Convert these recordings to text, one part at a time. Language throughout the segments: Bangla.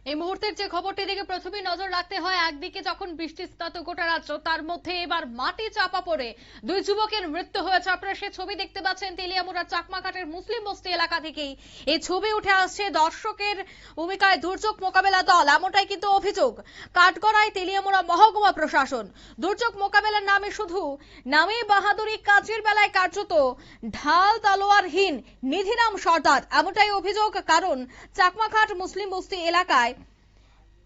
এই মুহূর্তের যে খবরটি দিকে প্রথমে নজর রাখতে হয়, একদিকে যখন বৃষ্টি স্নাত গোটা রাজ্য, তার মধ্যে এবার মাটি চাপা পড়ে দুই যুবকের মৃত্যু হয়েছে। আপনারা সে ছবি দেখতে পাচ্ছেন তেলিয়ামুড়ার চাকমাঘাটের মুসলিম বস্তি এলাকা থেকেই এই ছবি উঠে আসছে। দর্শকের ভূমিকায় দুর্যোগ মোকাবেলা দল, এমনটাই কিন্তু অভিযোগ। কাঠগড়ায় তেলিয়ামুড়া মহকুমা প্রশাসন দুর্যোগ মোকাবেলার নামে শুধু নামে বাহাদুরি, কাজের বেলায় কার্যত ঢাল তলোয়ারহীন নিধিরাম সর্দার, এমনটাই অভিযোগ। কারণ চাকমাঘাট মুসলিম বস্তি এলাকায়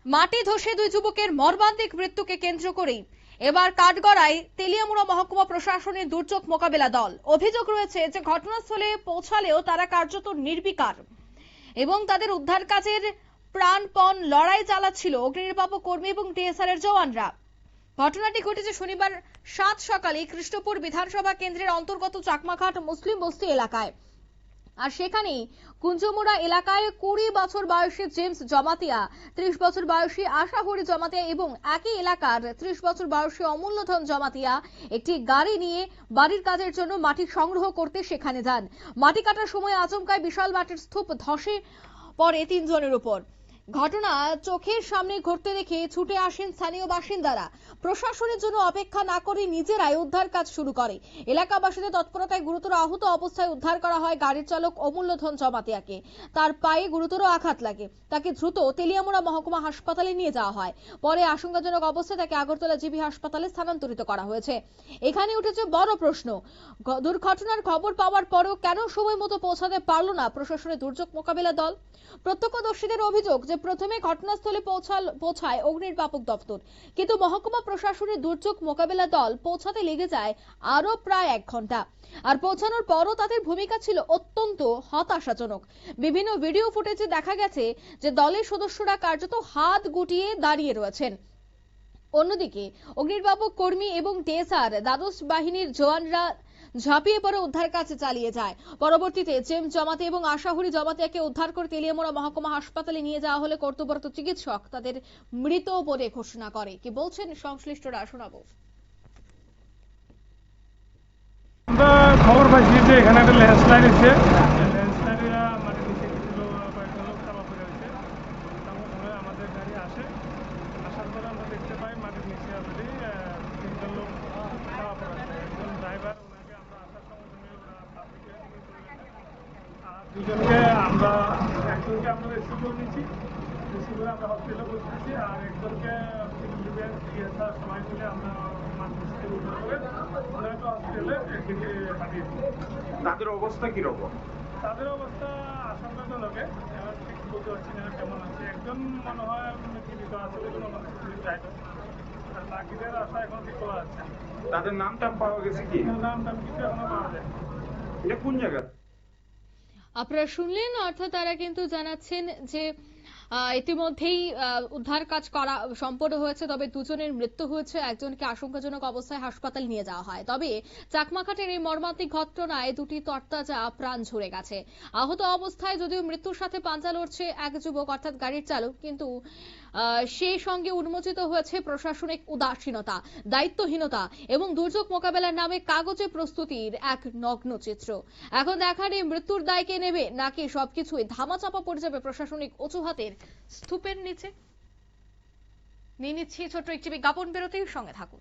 মাটি ধসে দুই যুবকের মর্মান্তিক মৃত্যুকে কেন্দ্র করেই এবার কাঠগড়ায় তেলিয়ামুড়া মহকুমা প্রশাসনের দুর্যোগ মোকাবেলা দল। অভিযোগ রয়েছে যে ঘটনাস্থলে পৌঁছালেও তারা কার্যত নির্বিকার এবং তাদের উদ্ধার কাজের প্রাণপণ লড়াই চালাচ্ছিল অগ্নিনির্বাপক কর্মী এবং টিএসআর এর জওয়ানরা। ঘটনাটি ঘটেছে শনিবার 7 সকালে কৃষ্ণপুর বিধানসভা কেন্দ্রের অন্তর্গত চাকমাঘাট মুসলিম বস্তি এলাকায়। আর সেখানেই কুঞ্জমুড়া এলাকায় 20 বছর বয়সী জেমস জমাতিয়া, 30 বছর বয়সী আশাহরি জমাতিয়া এবং একই এলাকার 30 বছর বয়সী অমূল্যধন জমাতিয়া একটি গাড়ি নিয়ে বাড়ির কাজের জন্য মাটি সংগ্রহ করতে সেখানে যান। মাটি কাটার সময় আচমকায় বিশাল মাটির স্তূপ ধসে পড়ে 3 জনের উপর। ঘটনা চোখের সামনে ঘটতে দেখে ছুটে আসেন স্থানীয় বাসিন্দারা। প্রশাসনের জন্য অপেক্ষা না করে নিজেরাই উদ্ধার কাজ শুরু করে। এলাকাবাসীদের তৎপরতায় গুরুতর আহত অবস্থায় উদ্ধার করা হয় গাড়ির চালক অমূল্যধন জমাতিয়াকে। তার পায়ে গুরুতর আঘাত লাগে, তাকে দ্রুত তেলিয়ামুড়া মহকুমা হাসপাতালে নিয়ে যাওয়া হয়। পরে আশঙ্কাজনক অবস্থায় তাকে আগরতলা জিবি হাসপাতালে স্থানান্তরিত করা হয়েছে। এখানে উঠেছে বড় প্রশ্ন, দুর্ঘটনার খবর পাওয়ার পরেও কেন সময় মতো পৌঁছাতে পারল না প্রশাসনের দুর্যোগ মোকাবিলা দল। প্রত্যক্ষদর্শীদের অভিযোগ যে প্রথমে ঘটনাস্থলে পৌঁছায় অগ্নিনির্বাপক দপ্তর, কিন্তু মহকুমা প্রশাসনের দুর্যোগ মোকাবিলা দল পৌঁছাতে লেগে যায় আরো প্রায় 1 ঘন্টা। আর পৌঁছানোর পরও তাদের ভূমিকা ছিল অত্যন্ত হতাশাজনক। বিভিন্ন ভিডিও ফুটেজে দেখা গেছে যে দলের সদস্যরা কার্যত হাত গুটিয়ে দাঁড়িয়ে রয়েছেন। অন্যদিকে অগ্নিনির্বাপক কর্মী এবং টিএসআর দ্বাদশ বাহিনীর জওয়ানরা ঝাঁপিয়ে পড়ে উদ্ধার কাজ চালিয়ে যায়। পরবর্তীতে জেমস জমাতিয়া এবং আশাহরি জমাতিয়াকে উদ্ধার করে তেলিয়ামুড়া মহকুমা হাসপাতালে নিয়ে যাওয়া হলে কর্তব্যরত চিকিৎসক তাদের মৃত বলে ঘোষণা করে। কি বলছেন সংশ্লিষ্টরা, শোনাবো। আমরা খবর পাইছি যে এখানে একটা ল্যান্ডস্লাইড হয়েছে, ল্যান্ডস্লাইডে মানে নিচে কিছু কয়েকজন লোক চাপা পড়ে হয়েছে। আমাদের গাড়ি আসে, আসার পরে আমরা দেখতে পাই মাটির নিচে অলরেডি 3জন লোক চাপা পড়ে আছে। একজন ড্রাইভার, ওনাকে আমরা আসার সময় আর 2জনকে আমরা একজনকে আমরা রেস্কিউ করে নিয়েছি, রেস্কিউ করে আমরা হসপিটালে পৌঁছেছি। আর একজনকে সবাই মিলে আমরা তাদের অবস্থা কিরকম? তাদের অবস্থা আশঙ্কাজনক, এবার ঠিক বলতে পারছি না কেমন আছে। একজন মনে হয় জীবিত আছে বলে মনে হচ্ছে, আর বাকিদের আশা এখন ঠিক করা যাচ্ছে। তাদের নাম টাম পাওয়া গেছে কি? নাম টাম কিছু এখনো পাওয়া যায়। এটা কোন জায়গা? আপনারা শুনলেন, অর্থাৎ তারা কিন্তু জানাচ্ছেন যে ইতিমধ্যেই উদ্ধার কাজ করা সম্পন্ন হয়েছে, তবে 2জনের মৃত্যু হয়েছে, একজনকে আশঙ্কাজনক অবস্থায় হাসপাতালে নিয়ে যাওয়া হয়। তবে চাকমাঘাটের এই মর্মান্তিক ঘটনায় 2টি তরতাজা প্রাণ ঝরে গেছে। আহত অবস্থায় যদিও মৃত্যুর সাথে পাঞ্জা লড়ছে এক যুবক অর্থাৎ গাড়ির চালক, কিন্তু সেই সঙ্গে উন্মোচিত হয়েছে প্রশাসনিক উদাসীনতা, দায়িত্বহীনতা এবং দুর্যোগ মোকাবেলার নামে কাগজে প্রস্তুতির এক নগ্ন চিত্র। এখন দেখার এই মৃত্যুর দায় কে নেবে, নাকি সবকিছুই ধামাচাপা পড়ে যাবে প্রশাসনিক অজুহাতের স্তূপের নিচে। নিয়ে নিচ্ছি ছোট্ট একটি বিজ্ঞাপন বিরতির সঙ্গে থাকুন।